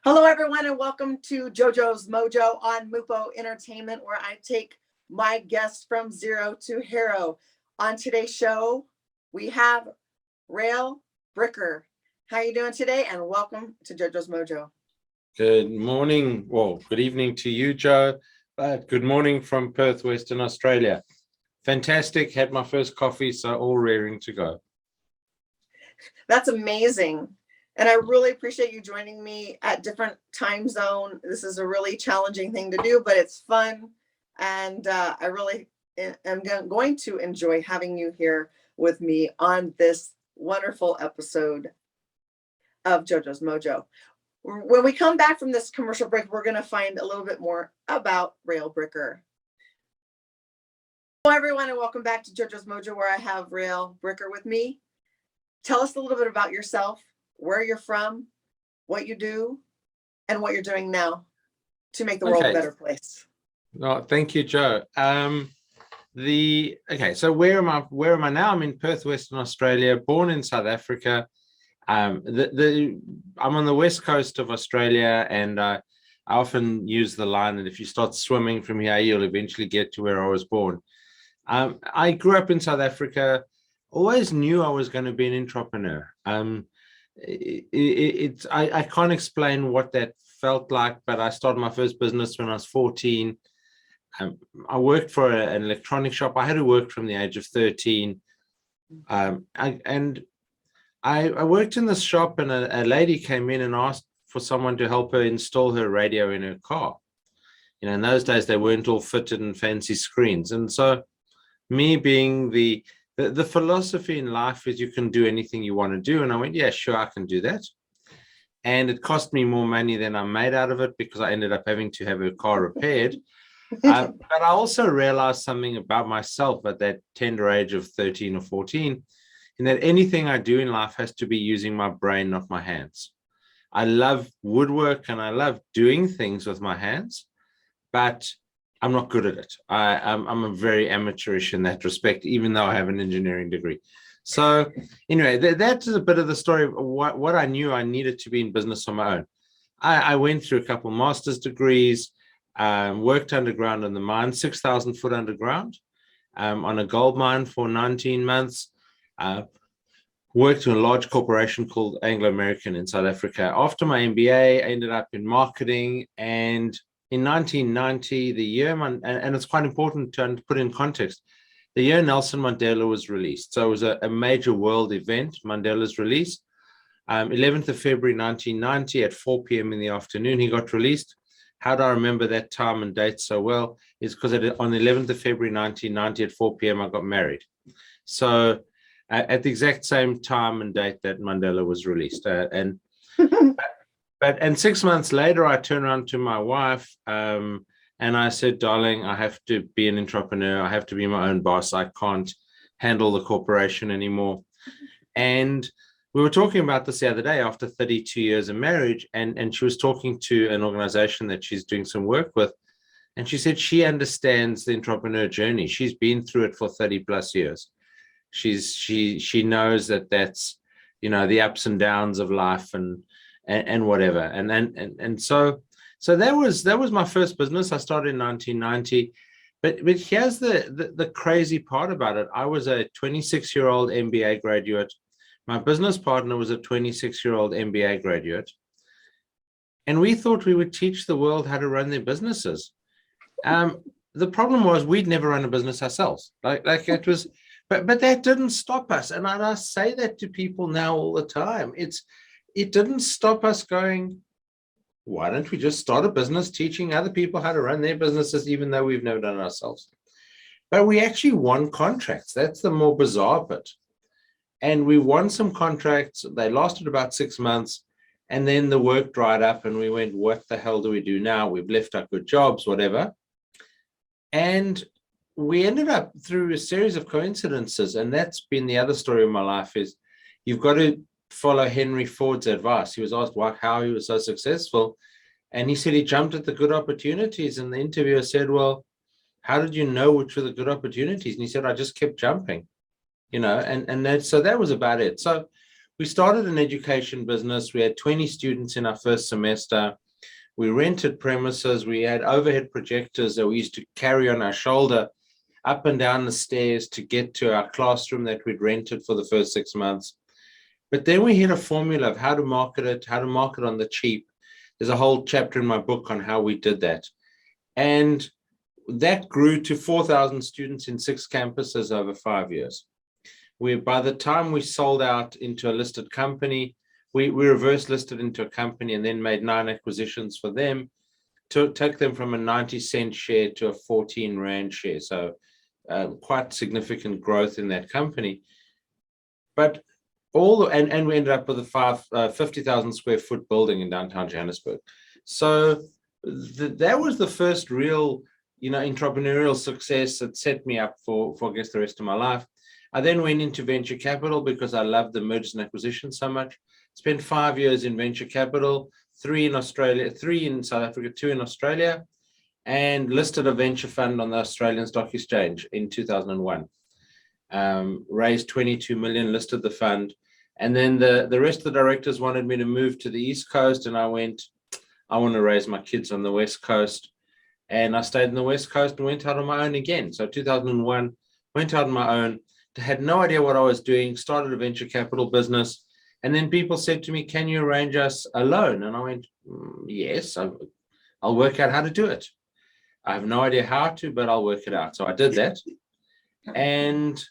Hello, everyone, and welcome to JOJO'S Mojo on Mupo Entertainment, where I take my guests from zero to hero. On today's show, we have RAEL Bricker. How are you doing today? And welcome to JOJO'S Mojo. Good morning. Well, good evening to you, Joe. But good morning from Perth, Western Australia. Fantastic. Had my first coffee, so all raring to go. That's amazing. And I really appreciate you joining me at different time zone. This is a really challenging thing to do, but it's fun. And I really am going to enjoy having you here with me on this wonderful episode of JOJO'S Mojo. When we come back from this commercial break, we're going to find a little bit more about RAEL Bricker. Hello, everyone, and welcome back to JOJO'S Mojo, where I have RAEL Bricker with me. Tell us a little bit about yourself, where you're from, what you do, and what you're doing now to make the world a better place. No, thank you, Joe. So where am I now? I'm in Perth, Western Australia, born in South Africa. I'm on the west coast of Australia, and I often use the line that if you start swimming from here, you'll eventually get to where I was born. I grew up in South Africa, always knew I was going to be an entrepreneur. I can't explain what that felt like, but I started my first business when I was 14. I worked for an electronic shop. I had to work from the age of 13. I worked in this shop, and a lady came in and asked for someone to help her install her radio in her car. You know, in those days, they weren't all fitted and fancy screens. And so me being the philosophy in life is you can do anything you want to do. And I went, yeah, sure, I can do that. And it cost me more money than I made out of it because I ended up having to have her car repaired. But I also realized something about myself at that tender age of 13 or 14, in that anything I do in life has to be using my brain, not my hands. I love woodwork and I love doing things with my hands, but I'm not good at it. I'm a very amateurish in that respect, even though I have an engineering degree. So anyway, that's a bit of the story of what I knew I needed to be in business on my own. I went through a couple master's degrees, worked underground in the mine, 6,000 foot underground, on a gold mine for 19 months, worked in a large corporation called Anglo-American in South Africa. After my MBA, I ended up in marketing, and in 1990, the year, and it's quite important to put in context, the year Nelson Mandela was released. So it was a major world event, Mandela's release. 11th of February, 1990 at 4 p.m. in the afternoon, he got released. How do I remember that time and date so well? Is because on the 11th of February, 1990 at 4 p.m., I got married. So at the exact same time and date that Mandela was released. And 6 months later, I turned around to my wife and I said, darling, I have to be an entrepreneur. I have to be my own boss. I can't handle the corporation anymore. And we were talking about this the other day after 32 years of marriage. And she was talking to an organization that she's doing some work with. And she said she understands the entrepreneur journey. She's been through it for 30 plus years. She knows that's, you know, the ups and downs of life and whatever. And so that was my first business. I started in 1990, but here's the crazy part about it. I was a 26-year-old MBA graduate. My business partner was a 26-year-old MBA graduate. And we thought we would teach the world how to run their businesses. The problem was we'd never run a business ourselves. Like it was, but that didn't stop us. And I say that to people now all the time. It didn't stop us going, why don't we just start a business teaching other people how to run their businesses, even though we've never done it ourselves? But we actually won contracts. That's the more bizarre bit. And we won some contracts. They lasted about 6 months. And then the work dried up and we went, what the hell do we do now? We've left our good jobs, whatever. And we ended up through a series of coincidences. And that's been the other story of my life is you've got to follow Henry Ford's advice. He was asked how he was so successful. And he said he jumped at the good opportunities. And the interviewer said, well, how did you know which were the good opportunities? And he said, I just kept jumping, you know, so that was about it. So we started an education business. We had 20 students in our first semester. We rented premises. We had overhead projectors that we used to carry on our shoulder up and down the stairs to get to our classroom that we'd rented for the first 6 months. But then we hit a formula of how to market it, how to market on the cheap. There's a whole chapter in my book on how we did that. And that grew to 4,000 students in 6 campuses over 5 years. By the time we sold out into a listed company, we reverse listed into a company and then made 9 acquisitions for them to take them from a 90-cent share to a 14 Rand share. So quite significant growth in that company. But and we ended up with a 50,000 square foot building in downtown Johannesburg. So that was the first real, entrepreneurial success that set me up for I guess the rest of my life. I then went into venture capital because I loved the mergers and acquisitions so much. Spent 5 years in venture capital, 3 in Australia, 3 in South Africa, 2 in Australia, and listed a venture fund on the Australian Stock Exchange in 2001. Raised 22 million, listed the fund. And then the rest of the directors wanted me to move to the East Coast. And I went, I want to raise my kids on the West Coast. And I stayed on the West Coast and went out on my own again. So 2001, went out on my own, had no idea what I was doing, started a venture capital business. And then people said to me, can you arrange us a loan? And I went, yes, I'll work out how to do it. I have no idea how to, but I'll work it out. So I did that. And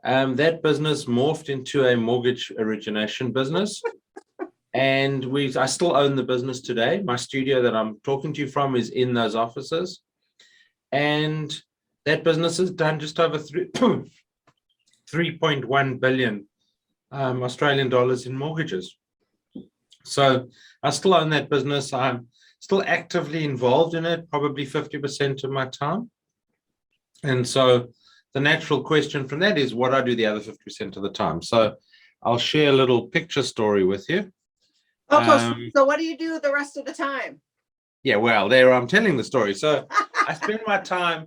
that business morphed into a mortgage origination business. And I still own the business today. My studio that I'm talking to you from is in those offices. And that business has done just over 3.1 billion Australian dollars in mortgages. So I still own that business. I'm still actively involved in it, probably 50% of my time. And so the natural question from that is what I do the other 50% of the time. So I'll share a little picture story with you. Okay, so what do you do the rest of the time? Yeah, well, there I'm telling the story. So I spend my time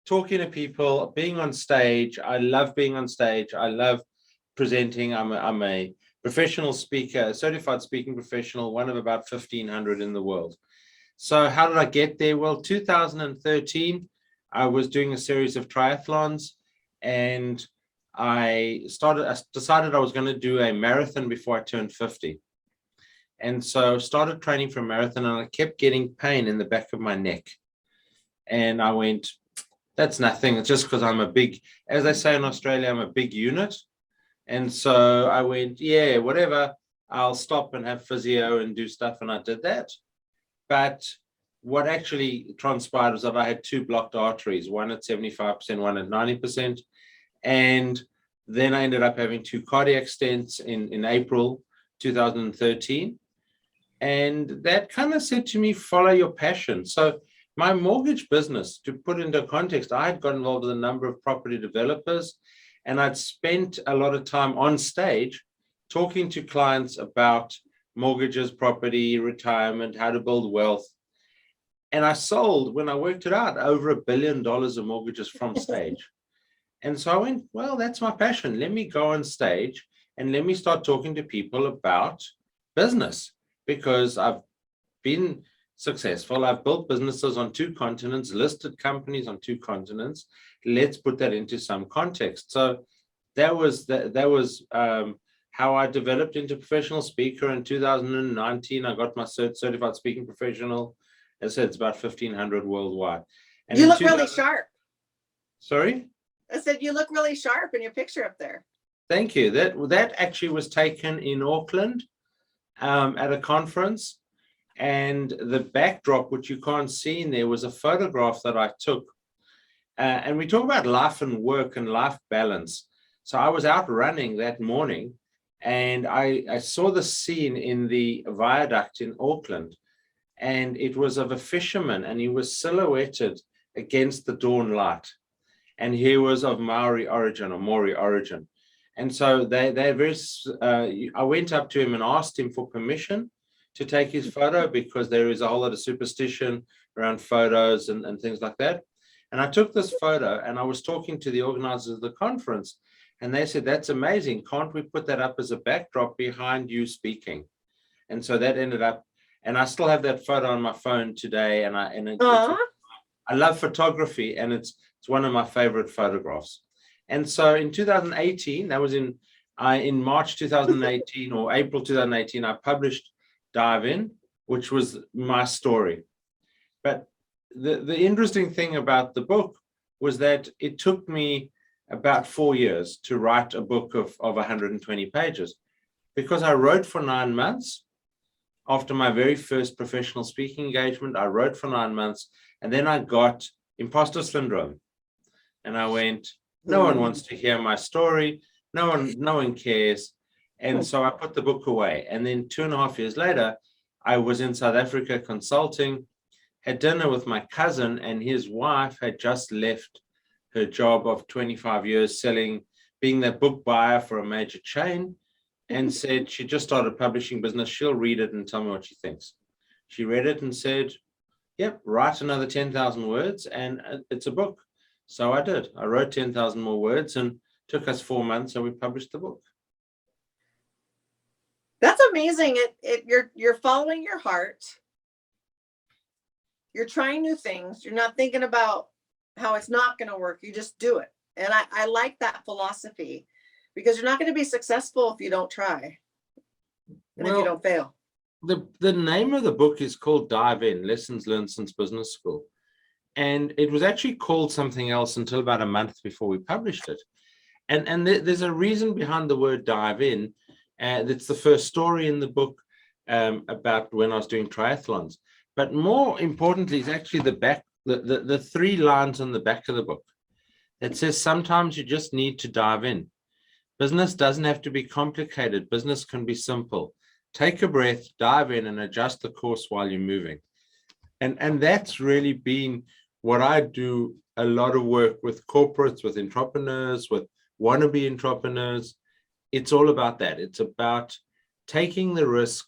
talking to people, being on stage. I love being on stage. I love presenting. I'm a professional speaker, a certified speaking professional, one of about 1,500 in the world. So how did I get there? Well, 2013, I was doing a series of triathlons, and I decided I was going to do a marathon before I turned 50. And so started training for a marathon, and I kept getting pain in the back of my neck. And I went, that's nothing. It's just because I'm a big, as they say in Australia, I'm a big unit. And so I went, yeah, whatever, I'll stop and have physio and do stuff. And I did that. But what actually transpired was that I had 2 blocked arteries, one at 75%, one at 90%. And then I ended up having 2 cardiac stents in April 2013. And that kind of said to me, follow your passion. So my mortgage business, to put into context, I had got involved with a number of property developers, and I'd spent a lot of time on stage talking to clients about mortgages, property, retirement, how to build wealth. And I sold, when I worked it out, over $1 billion of mortgages from stage. And so I went, well, that's my passion. Let me go on stage and let me start talking to people about business, because I've been successful. I've built businesses on 2 continents, listed companies on 2 continents. Let's put that into some context. So that was how I developed into professional speaker. In 2019, I got my certified speaking professional. As I said, it's about 1,500 worldwide. And you look really sharp. Sorry? I said, you look really sharp in your picture up there. Thank you. That actually was taken in Auckland at a conference. And the backdrop, which you can't see in there, was a photograph that I took. And we talk about life and work and life balance. So I was out running that morning, and I saw the scene in the viaduct in Auckland. And it was of a fisherman, and he was silhouetted against the dawn light. And he was of Maori origin. And so I went up to him and asked him for permission to take his photo, because there is a whole lot of superstition around photos and things like that. And I took this photo, and I was talking to the organizers of the conference, And they said, that's amazing. Can't we put that up as a backdrop behind you speaking? And so that ended up, and I still have that photo on my phone today. And I love photography, and it's one of my favorite photographs. And so in 2018, that was in March 2018 or April 2018, I published Dive In, which was my story. But the interesting thing about the book was that it took me about 4 years to write a book of 120 pages, because I wrote for 9 months. After my very first professional speaking engagement, I wrote for 9 months, and then I got imposter syndrome. And I went, no one wants to hear my story. No one cares. And so I put the book away. And then 2.5 years later, I was in South Africa consulting, had dinner with my cousin, and his wife had just left her job of 25 years being the book buyer for a major chain, and said she just started publishing business. She'll read it and tell me what she thinks. She read it and said, yep, write another 10,000 words and it's a book. So I did. I wrote 10,000 more words, and took us 4 months, and we published the book. That's amazing. You're following your heart. You're trying new things. You're not thinking about how it's not going to work. You just do it. And I like that philosophy, because you're not going to be successful if you don't try. And if you don't fail. The name of the book is called Dive In, Lessons Learned Since Business School. And it was actually called something else until about a month before we published it. And there's a reason behind the word dive in. That's the first story in the book about when I was doing triathlons. But more importantly, is actually the 3 lines on the back of the book that says, sometimes you just need to dive in. Business doesn't have to be complicated. Business can be simple. Take a breath, dive in, and adjust the course while you're moving. And that's really been what I do a lot of work with corporates, with entrepreneurs, with wannabe entrepreneurs. It's all about that. It's about taking the risk,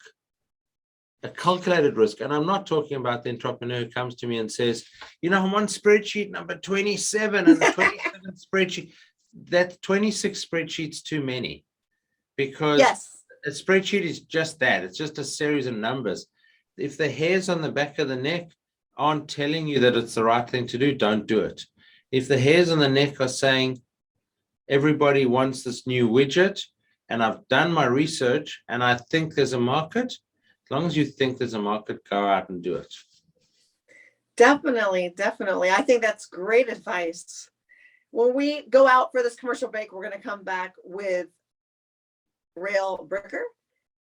a calculated risk. And I'm not talking about the entrepreneur who comes to me and says, I'm on spreadsheet number 27, and the 27th spreadsheet, that 26 spreadsheets too many, because a spreadsheet is just that. It's just a series of numbers. If the hairs on the back of the neck aren't telling you that it's the right thing to do, don't do it. If the hairs on the neck are saying, everybody wants this new widget, and I've done my research and I think there's a market, as long as you think there's a market, go out and do it. Definitely. I think that's great advice. When we go out for this commercial break, we're going to come back with RAEL Bricker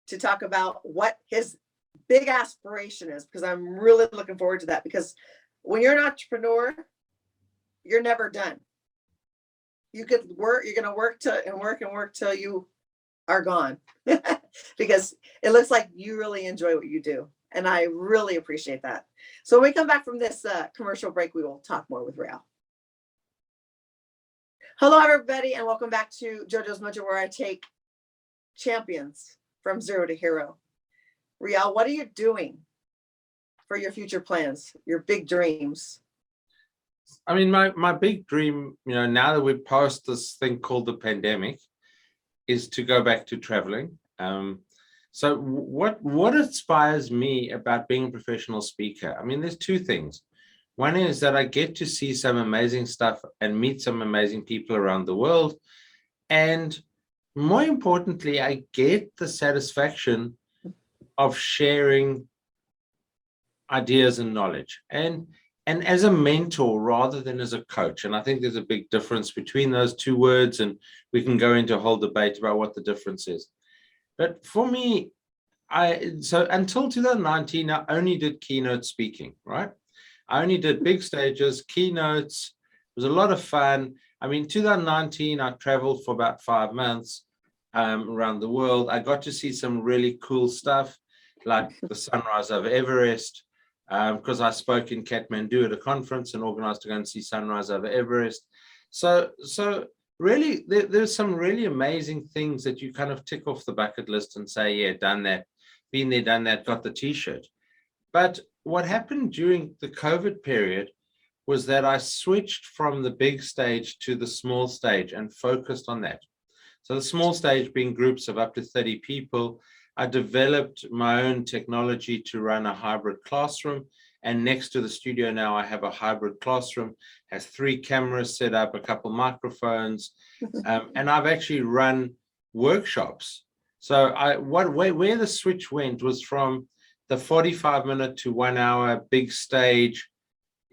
to talk about what his big aspiration is, because I'm really looking forward to that. Because when you're an entrepreneur, you're never done. You could work, you're going to work till you are gone, because it looks like you really enjoy what you do. And I really appreciate that. So when we come back from this commercial break, we will talk more with RAEL. Hello, everybody, and welcome back to JoJo's Mojo, where I take champions from zero to hero. RAEL, what are you doing for your future plans, your big dreams? I mean, my big dream, now that we're past this thing called the pandemic, is to go back to traveling. So what inspires me about being a professional speaker? I mean, there's 2 things. One is that I get to see some amazing stuff and meet some amazing people around the world. And more importantly, I get the satisfaction of sharing ideas and knowledge, and as a mentor rather than as a coach. And I think there's a big difference between those 2 words, and we can go into a whole debate about what the difference is. But for me, so until 2019, I only did keynote speaking, right? I only did big stages, keynotes. It was a lot of fun. I mean, 2019, I traveled for about 5 months around the world. I got to see some really cool stuff, like the sunrise over Everest, because I spoke in Kathmandu at a conference and organized to go and see sunrise over Everest. So really, there's some really amazing things that you kind of tick off the bucket list and say, yeah, done that, been there, done that, got the t-shirt. But what happened during the COVID period was that I switched from the big stage to the small stage and focused on that. So the small stage being groups of up to 30 people. I developed my own technology to run a hybrid classroom. And next to the studio now, I have a hybrid classroom, has 3 cameras set up, a couple microphones, and I've actually run workshops. So where the switch went was from the 45-minute to 1 hour big stage,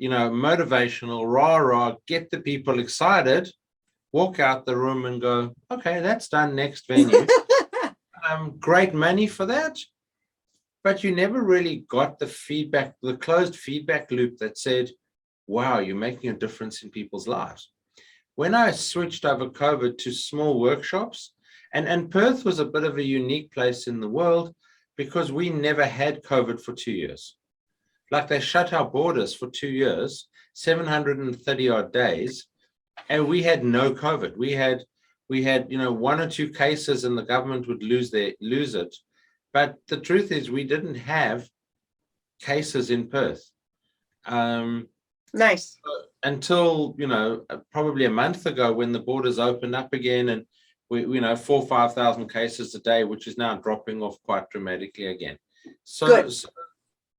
motivational, rah, get the people excited, walk out the room and go, okay, that's done, next venue. Great money for that. But you never really got the feedback, the closed feedback loop that said, wow, you're making a difference in people's lives. When I switched over COVID to small workshops, and Perth was a bit of a unique place in the world because we never had COVID for 2 years. Like they shut our borders for 2 years, 730 odd days, and we had no COVID. We had 1 or 2 cases and the government would lose it. But the truth is we didn't have cases in Perth. Nice. Until, probably a month ago when the borders opened up again and we 4,000 or 5,000 cases a day, which is now dropping off quite dramatically again.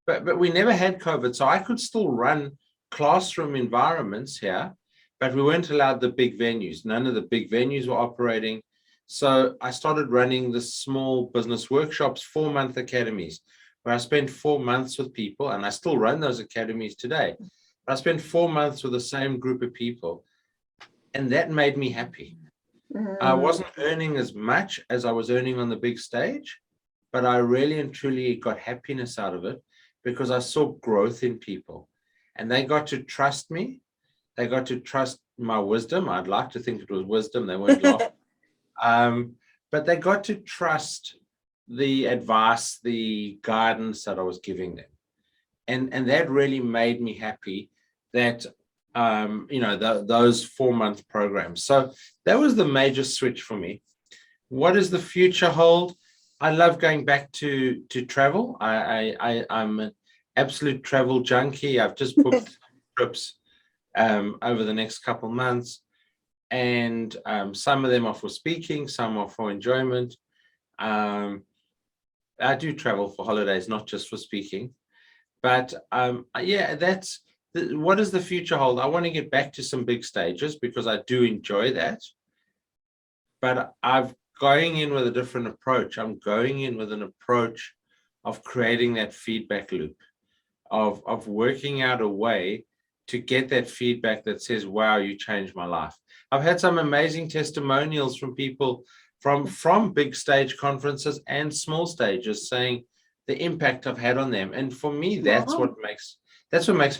But we never had COVID. So I could still run classroom environments here, but we weren't allowed the big venues. None of the big venues were operating. So I started running the small business workshops, 4-month academies, where I spent 4 months with people, and I still run those academies today. But I spent 4 months with the same group of people, and that made me happy. I wasn't earning as much as I was earning on the big stage, but I really and truly got happiness out of it because I saw growth in people, and they got to trust me. They got to trust my wisdom. I'd like to think it was wisdom. They weren't laughing. But they got to trust the advice, the guidance that I was giving them. And that really made me happy that, those 4-month programs. So that was the major switch for me. What does the future hold? I love going back to travel. I'm an absolute travel junkie. I've just booked trips over the next couple months. And some of them are for speaking, some are for enjoyment. I do travel for holidays, not just for speaking. But what does the future hold? I want to get back to some big stages because I do enjoy that. But I'm going in with a different approach. I'm going in with an approach of creating that feedback loop, of working out a way to get that feedback that says, wow, you changed my life. I've had some amazing testimonials from people from big stage conferences and small stages saying the impact I've had on them. And for me, that's what makes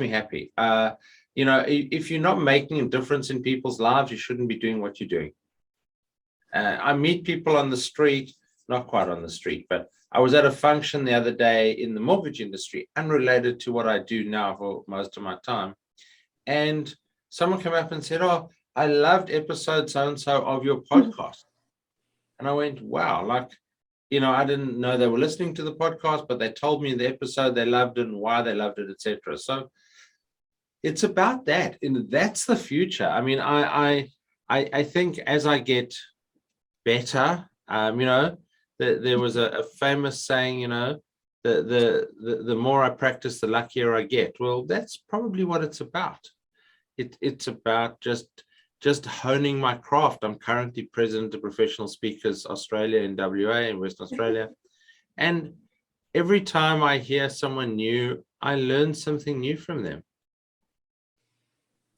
me happy. If you're not making a difference in people's lives, you shouldn't be doing what you're doing. I meet people on the street, not quite on the street, but I was at a function the other day in the mortgage industry, unrelated to what I do now for most of my time. And someone came up and said, oh, I loved episode so-and-so of your podcast. And I went, wow, I didn't know they were listening to the podcast, but they told me in the episode they loved it and why they loved it, etc. So it's about that. And that's the future. I mean, I think as I get better, there was a famous saying, the more I practice, the luckier I get. Well, that's probably what it's about. It's about just honing my craft. I'm currently president of Professional Speakers Australia in WA, in Western Australia. And every time I hear someone new, I learn something new from them.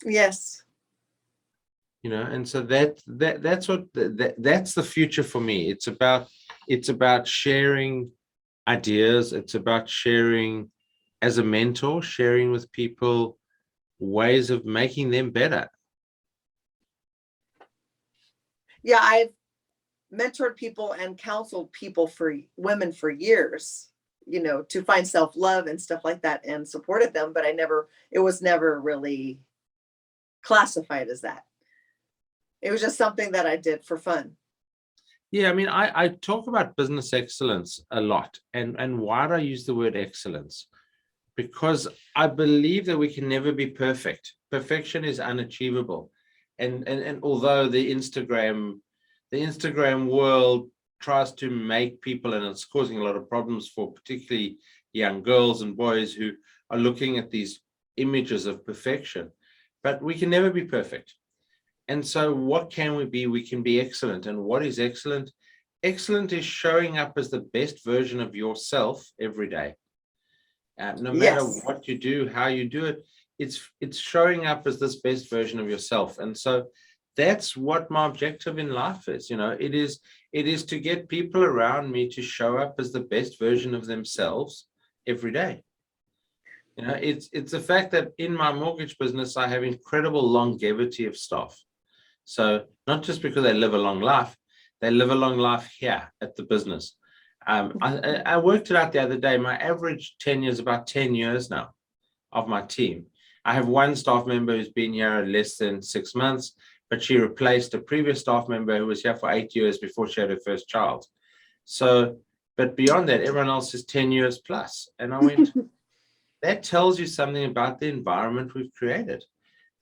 Yes. And so that's the future for me. It's about sharing ideas. It's about sharing as a mentor, sharing with people ways of making them better. Yeah, I've mentored people and counseled women for years, to find self-love and stuff like that, and supported them, but it was never really classified as that. It was just something that I did for fun. Yeah, I mean, I talk about business excellence a lot. And why do I use the word excellence? Because I believe that we can never be perfect. Perfection is unachievable. And although the Instagram the Instagram world tries to make people, and it's causing a lot of problems for particularly young girls and boys who are looking at these images of perfection. But we can never be perfect. And so what can we be? We can be excellent. And what is excellent? Excellent is showing up as the best version of yourself every day. No matter Yes. what you do, how you do it, it's showing up as this best version of yourself. And so that's what my objective in life is. It is to get people around me to show up as the best version of themselves every day. It's the fact that in my mortgage business, I have incredible longevity of staff. So not just because they live a long life, they live a long life here at the business. I worked it out the other day. My average tenure is about 10 years now of my team. I have one staff member who's been here less than 6 months, but she replaced a previous staff member who was here for 8 years before she had her first child. So, but beyond that, everyone else is 10 years plus. And I went, that tells you something about the environment we've created.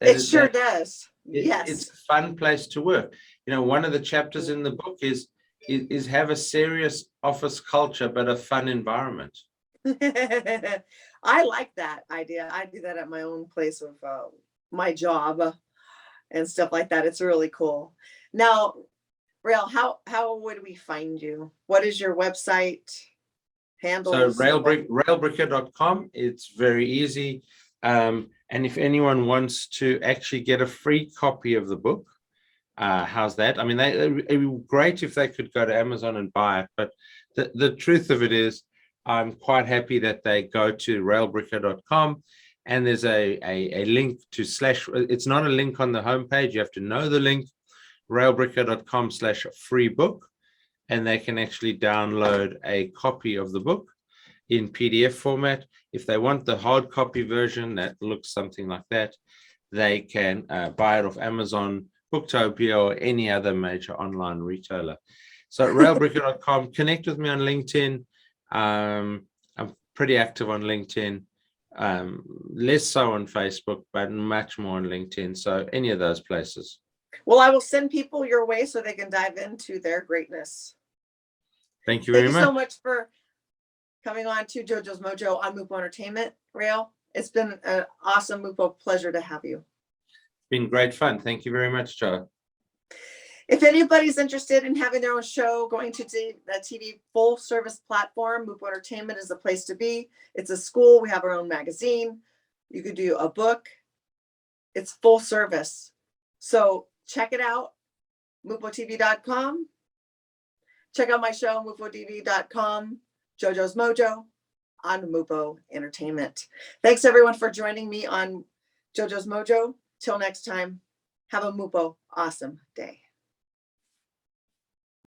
It sure does. Yes. It's a fun place to work. One of the chapters in the book is have a serious office culture, but a fun environment. I like that idea. I do that at my own place of my job and stuff like that. It's really cool. Now, Rael, how would we find you? What is your website handle? So raelbricker.com. It's very easy. And if anyone wants to actually get a free copy of the book, how's that? I mean, it'd be great if they could go to Amazon and buy it. But the truth of it is, I'm quite happy that they go to raelbricker.com, and there's a link to it's not a link on the homepage. You have to know the link, raelbricker.com/free book, and they can actually download a copy of the book in PDF format. If they want the hard copy version that looks something like that, they can buy it off Amazon, Booktopia, or any other major online retailer. So raelbricker.com. Connect with me on LinkedIn. I'm pretty active on LinkedIn, less so on Facebook, but much more on LinkedIn. So any of those places. Well, I will send people your way so they can dive into their greatness. Thank you very much. Thank you so much for coming on to JoJo's Mojo on Mupo Entertainment, Rael. It's been an awesome Mupo pleasure to have you. Been great fun. Thank you very much, Joe. If anybody's interested in having their own show, going to the TV full service platform, Mupo Entertainment is the place to be. It's a school. We have our own magazine. You could do a book. It's full service. So check it out, mupotv.com. Check out my show, mupotv.com, JoJo's Mojo on Mupo Entertainment. Thanks everyone for joining me on JoJo's Mojo. Till next time, have a Mupo awesome day.